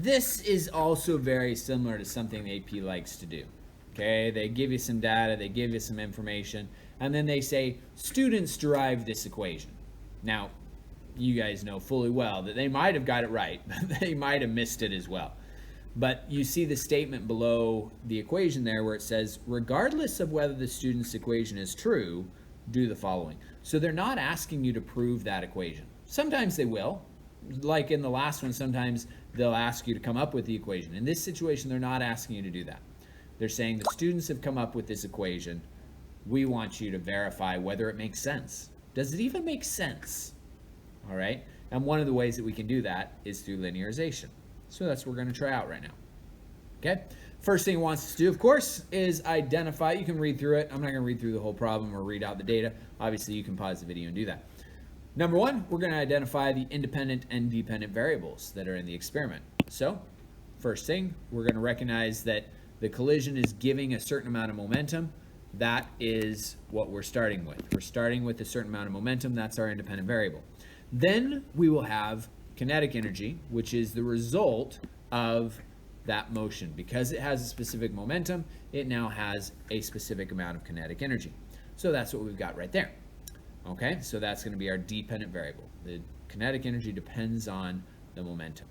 This is also very similar to something the AP likes to do. Okay, they give you some data, they give you some information, and then they say, students derive this equation. Now, you guys know fully well that they might have got it right, but they might have missed it as well. But you see the statement below the equation there where it says, regardless of whether the student's equation is true, do the following. So they're not asking you to prove that equation. Sometimes they will. Like in the last one, sometimes they'll ask you to come up with the equation. In this situation, they're not asking you to do that. They're saying the students have come up with this equation. We want you to verify whether it makes sense. Does it even make sense? All right. And one of the ways that we can do that is through linearization. So that's what we're going to try out right now. Okay. First thing it wants us to do, of course, is identify. You can read through it. I'm not going to read through the whole problem or read out the data. Obviously, you can pause the video and do that. Number one, we're going to identify the independent and dependent variables that are in the experiment. So first thing, we're going to recognize that the collision is giving a certain amount of momentum. That is what we're starting with. We're starting with a certain amount of momentum. That's our independent variable. Then we will have kinetic energy, which is the result of that motion. Because it has a specific momentum, it now has a specific amount of kinetic energy. So that's what we've got right there. Okay, so that's going to be our dependent variable. The kinetic energy depends on the momentum.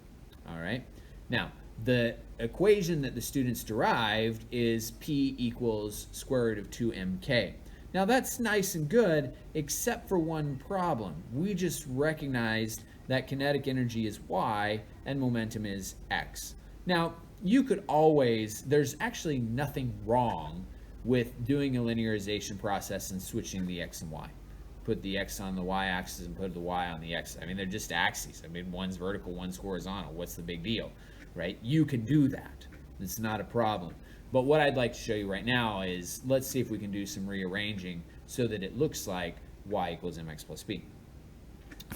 All right, now the equation that the students derived is P equals square root of 2mk. Now that's nice and good, except for one problem. We just recognized that kinetic energy is y and momentum is x. Now you could always, there's actually nothing wrong with doing a linearization process and switching the x and y. Put the x on the y-axis and put the y on the x. I mean, they're just axes. I mean, one's vertical, one's horizontal. What's the big deal, right? You can do that. It's not a problem. But what I'd like to show you right now is, let's see if we can do some rearranging so that it looks like y equals mx plus b.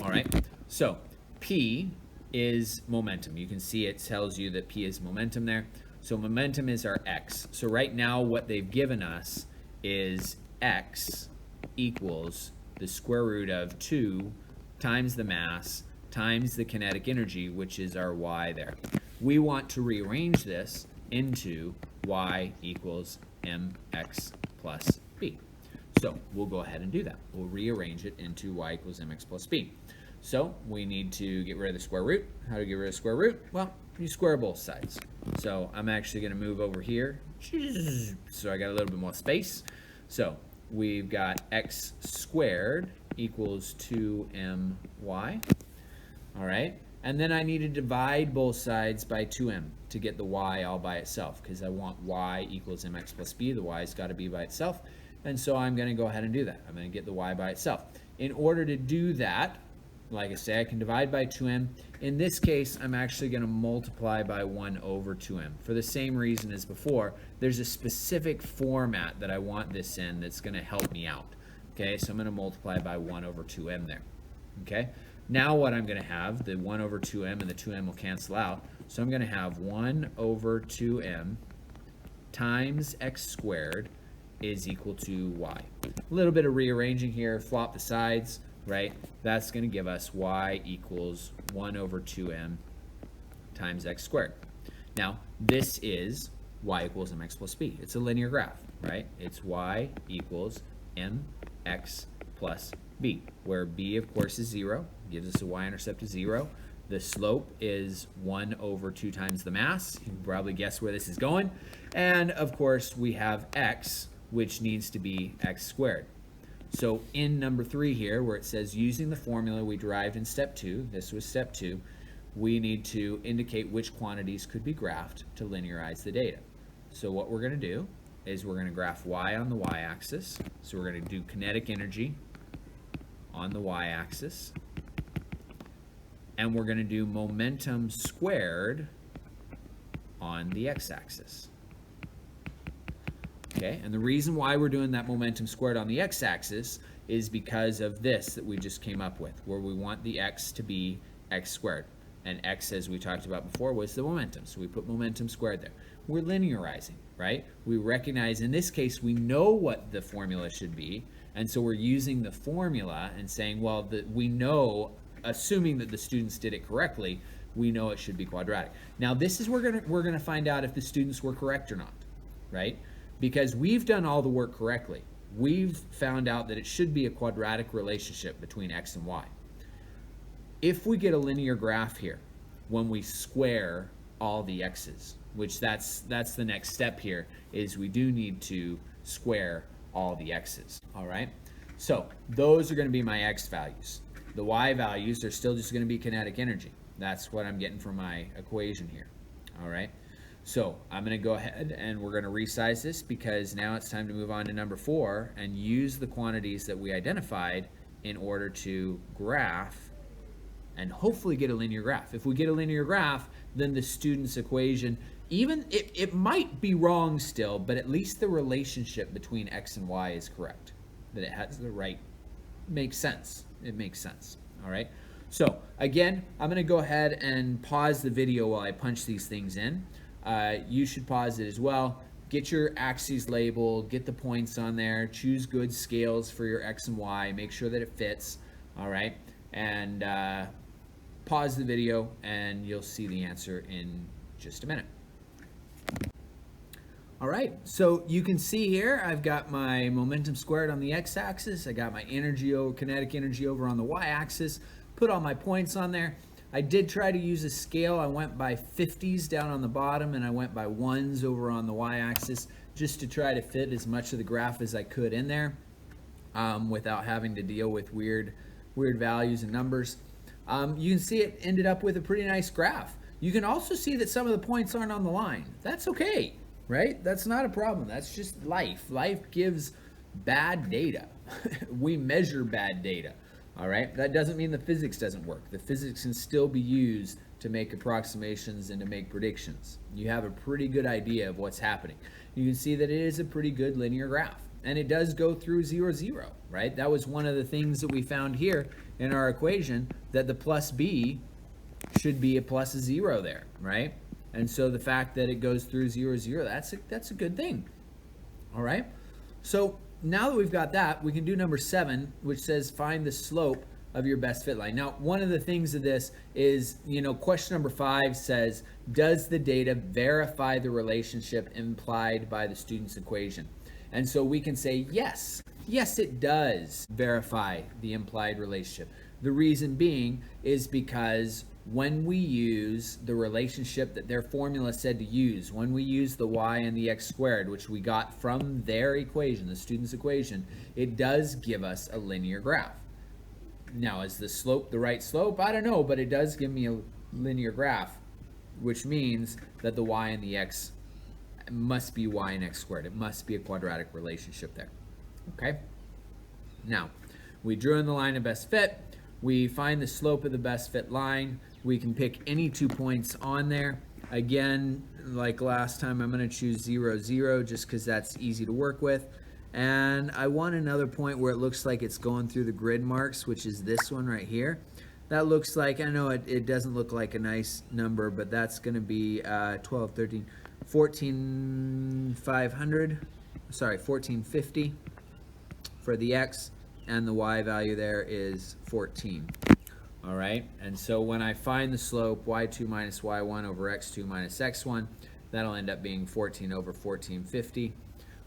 All right, so P is momentum. You can see it tells you that P is momentum there. So momentum is our x. So right now what they've given us is x equals the square root of 2 times the mass times the kinetic energy, which is our y there. We want to rearrange this into y equals mx plus b. So we'll go ahead and do that. We'll rearrange it into y equals mx plus b. So we need to get rid of the square root. How to get rid of square root? Well, you square both sides. So I'm actually going to move over here. So I got a little bit more space. So we've got x squared equals 2my. All right. And then I need to divide both sides by 2m to get the y all by itself, because I want y equals mx plus b. The y's got to be by itself. And so I'm going to go ahead and do that. I'm going to get the y by itself. In order to do that, like I say, I can divide by 2m. In this case, I'm actually going to multiply by 1 over 2m. For the same reason as before, there's a specific format that I want this in that's going to help me out. Okay, so I'm going to multiply by 1 over 2m there. Okay, now what I'm going to have, the 1 over 2m and the 2m will cancel out. So I'm going to have 1 over 2m times x squared is equal to y. A little bit of rearranging here, flop the sides, right? That's going to give us y equals 1 over 2m times x squared. Now, this is y equals mx plus b. It's a linear graph, right? It's y equals mx plus b, where b, of course, is 0. Gives us a y-intercept of 0. The slope is 1 over 2 times the mass. You can probably guess where this is going. And, of course, we have x, which needs to be x squared. So in number 3 here, where it says using the formula we derived in step 2, this was step 2, we need to indicate which quantities could be graphed to linearize the data. So what we're going to do is we're going to graph y on the y-axis. So we're going to do kinetic energy on the y-axis. And we're going to do momentum squared on the x-axis. Okay, and the reason why we're doing that momentum squared on the x-axis is because of this that we just came up with, where we want the x to be x squared. And x, as we talked about before, was the momentum. So we put momentum squared there. We're linearizing, right? We recognize in this case we know what the formula should be, and so we're using the formula and saying, well, we know, assuming that the students did it correctly, we know it should be quadratic. Now this is where we're gonna find out if the students were correct or not, right? Because we've done all the work correctly. We've found out that it should be a quadratic relationship between x and y. If we get a linear graph here, when we square all the x's, which that's the next step here, is we do need to square all the x's, all right? So those are going to be my x values. The y values are still just going to be kinetic energy. That's what I'm getting from my equation here, all right? So I'm going to go ahead and we're going to resize this because now it's time to move on to number 4 and use the quantities that we identified in order to graph and hopefully get a linear graph. If we get a linear graph, then the student's equation, even it might be wrong still, but at least the relationship between x and y is correct. That it has the right, makes sense. It makes sense, all right? So again, I'm gonna go ahead and pause the video while I punch these things in. You should pause it as well. Get your axes labeled, get the points on there, choose good scales for your x and y, make sure that it fits, all right? And pause the video and you'll see the answer in just a minute. All right, so you can see here I've got my momentum squared on the x-axis, I got my kinetic energy over on the y-axis, put all my points on there. I did try to use a scale. I went by 50s down on the bottom and I went by 1s over on the y-axis just to try to fit as much of the graph as I could in there without having to deal with weird values and numbers. You can see it ended up with a pretty nice graph. You can also see that some of the points aren't on the line. That's okay, right? That's not a problem. That's just life. Life gives bad data. We measure bad data. All right, that doesn't mean the physics doesn't work. The physics can still be used to make approximations and to make predictions. You have a pretty good idea of what's happening. You can see that it is a pretty good linear graph, and it does go through 0, 0, right? That was one of the things that we found here in our equation, that the plus b should be a plus a 0 there, right? And so the fact that it goes through 0, 0, that's a good thing. All right, so now that we've got that, we can do number 7, which says find the slope of your best fit line. Now, one of the things of this is, question number 5 says, does the data verify the relationship implied by the student's equation? And so we can say, yes, it does verify the implied relationship. The reason being is because when we use the relationship that their formula said to use, when we use the y and the x squared, which we got from their equation, the student's equation, it does give us a linear graph. Now, is the slope the right slope? I don't know, but it does give me a linear graph, which means that the y and the x must be y and x squared. It must be a quadratic relationship there, okay? Now, we drew in the line of best fit. We find the slope of the best fit line. We can pick any 2 points on there. Again, like last time, I'm going to choose 0, 0 just because that's easy to work with. And I want another point where it looks like it's going through the grid marks, which is this one right here. That looks like, I know it doesn't look like a nice number, but that's going to be 12, 13, 14,500, sorry, 1450 for the x, and the y value there is 14. All right, and so when I find the slope, y2 minus y1 over x2 minus x1, that'll end up being 14 over 1450,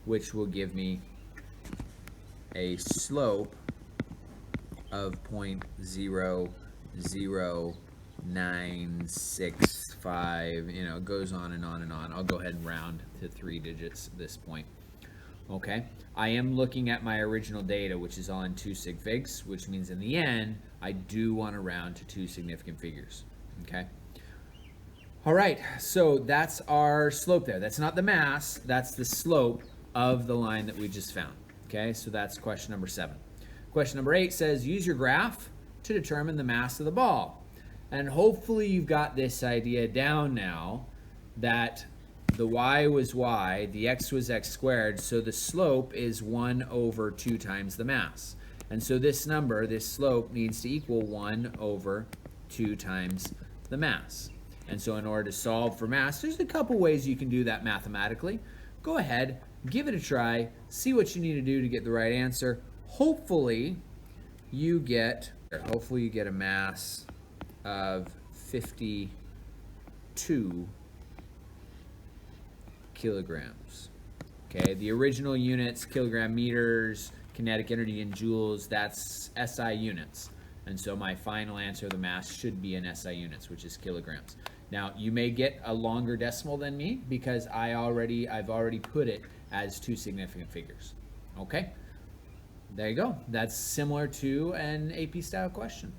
which will give me a slope of 0.00965, it goes on and on and on. I'll go ahead and round to 3 digits at this point. Okay, I am looking at my original data, which is all in 2 sig figs, which means in the end, I do want to round to 2 significant figures, okay? All right, so that's our slope there. That's not the mass, that's the slope of the line that we just found, okay? So that's question number 7. Question number 8 says, use your graph to determine the mass of the ball. And hopefully you've got this idea down now that the y was y, the x was x squared, so the slope is 1 over 2 times the mass. And so this number, this slope, needs to equal 1 over 2 times the mass. And so in order to solve for mass, there's a couple ways you can do that mathematically. Go ahead, give it a try, see what you need to do to get the right answer. Hopefully you get a mass of 52 kilograms. Okay, the original units, kilogram meters, kinetic energy in joules, that's SI units. And so my final answer of the mass should be in SI units, which is kilograms. Now, you may get a longer decimal than me because I've already put it as two significant figures. Okay, there you go. That's similar to an AP style question.